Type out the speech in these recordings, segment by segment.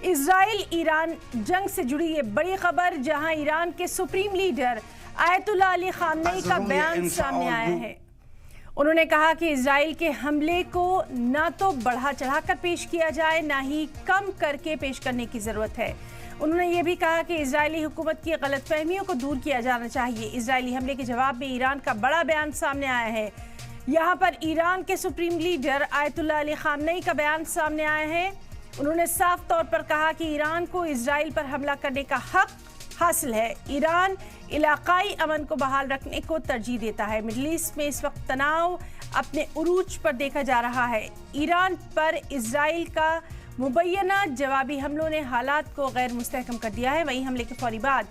Israel Iran जंग से जुड़ी ये बड़ी खबर, जहां ईरान के supreme leader Ayatollah Ali Khamenei का बयान सामने आया है। उन्होंने कहा कि इजराइल के हमले को ना तो बढ़ा चढ़ाकर पेश किया जाए, ना ही कम करके पेश करने की जरूरत है। उन्होंने ये भी कहा कि इजरायली हुकूमत की गलतफहमियों को दूर किया जाना चाहिए। इजरायली हमले के जवाब में ईरान का बड़ा बयान सामने आया है। यहाँ पर ईरान के supreme leader Ayatollah Ali Khamenei का बयान सामने आया है। उन्होंने साफ तौर पर कहा कि ईरान को इजराइल पर हमला करने का हक हासिल है। ईरान इलाकाई अमन को बहाल रखने को तरजीह देता है। मिडल ईस्ट में इस वक्त तनाव अपने उरूज पर देखा जा रहा है। ईरान पर इजराइल का मुबैना जवाबी हमलों ने हालात को गैर मुस्तहकम कर दिया है। वहीं हमले के फौरी बाद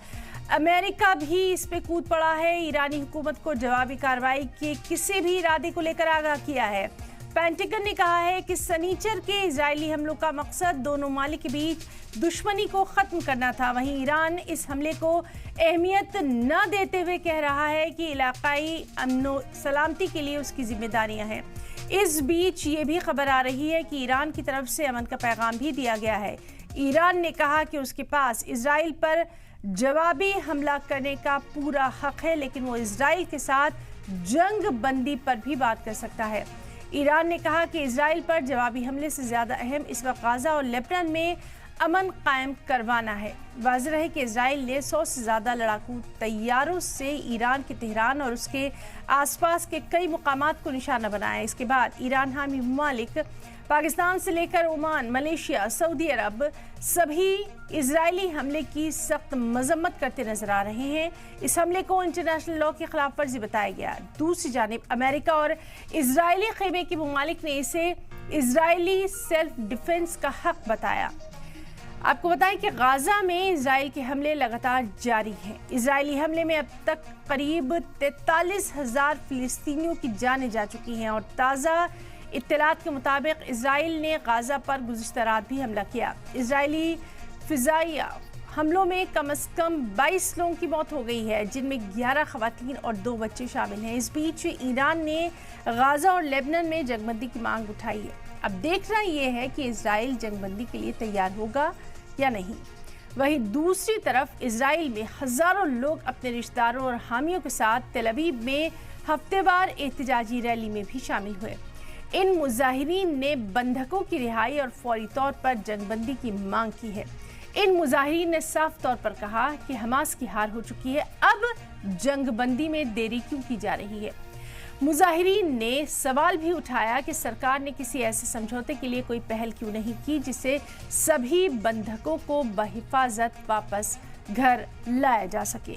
अमेरिका भी इस पे कूद पड़ा है। ईरानी हुकूमत को जवाबी कार्रवाई के किसी भी इरादे को लेकर आगाह किया है। पेंटागन ने कहा है कि सनीचर के इजरायली हमलों का मकसद दोनों ममालिक के बीच दुश्मनी को खत्म करना था। वहीं ईरान इस हमले को अहमियत न देते हुए कह रहा है कि इलाकाई अमन सलामती के लिए उसकी जिम्मेदारियां हैं। इस बीच ये भी खबर आ रही है कि ईरान की तरफ से अमन का पैगाम भी दिया गया है। ईरान ने कहा कि उसके पास इजराइल पर जवाबी हमला करने का पूरा हक है, लेकिन वो इजराइल के साथ जंग बंदी पर भी बात कर सकता है। ईरान ने कहा कि इजराइल पर जवाबी हमले से ज़्यादा अहम इस वक्त गाज़ा और लेबनान में अमन कायम करवाना है। वाज़ेह है कि इजराइल ने 100 से ज़्यादा लड़ाकू तैयारों से ईरान के तेहरान और उसके आसपास के कई मुकामात को निशाना बनाया। इसके बाद ईरान हामी ममालिक पाकिस्तान से लेकर ओमान, मलेशिया, सऊदी अरब सभी इजरायली हमले की सख्त मजम्मत करते नजर आ रहे हैं। इस हमले को इंटरनेशनल लॉ की खिलाफ वर्जी बताया गया। दूसरी जानिब अमेरिका और इजरायली खेमे के ममालिक ने इसे इजरायली सेल्फ डिफेंस का हक बताया। आपको बताएं कि गाजा में इजराइल के हमले लगातार जारी हैं। इजरायली हमले में अब तक करीब 43,000 फिलिस्तीनियों की जानें जा चुकी हैं और ताज़ा इत्तलात के मुताबिक इजराइल ने गाजा पर गुज़िश्ता रात भी हमला किया। इजरायली फिज़ाइया हमलों में कम से कम 22 लोगों की मौत हो गई है, जिनमें 11 ख़वातीन और 2 बच्चे शामिल हैं। इस बीच ईरान ने गाजा और लेबनान में जंगबंदी की मांग उठाई है। अब देखना यह है कि इजराइल जंगबंदी के लिए तैयार होगा या नहीं। वहीं दूसरी तरफ इजराइल में हज़ारों लोग अपने रिश्तेदारों और हामियों के साथ तेल अवीव में हफ्तेवार एहतजाजी रैली में भी शामिल हुए। इन मुजाहिरीन ने बंधकों की रिहाई और फौरी तौर पर जंगबंदी की मांग की है। इन मुजाहिरीन ने साफ तौर पर कहा कि हमास की हार हो चुकी है, अब जंगबंदी में देरी क्यों की जा रही है। मुजाहिरीन ने सवाल भी उठाया कि सरकार ने किसी ऐसे समझौते के लिए कोई पहल क्यों नहीं की जिससे सभी बंधकों को बहिफाजत वापस घर लाया जा सके।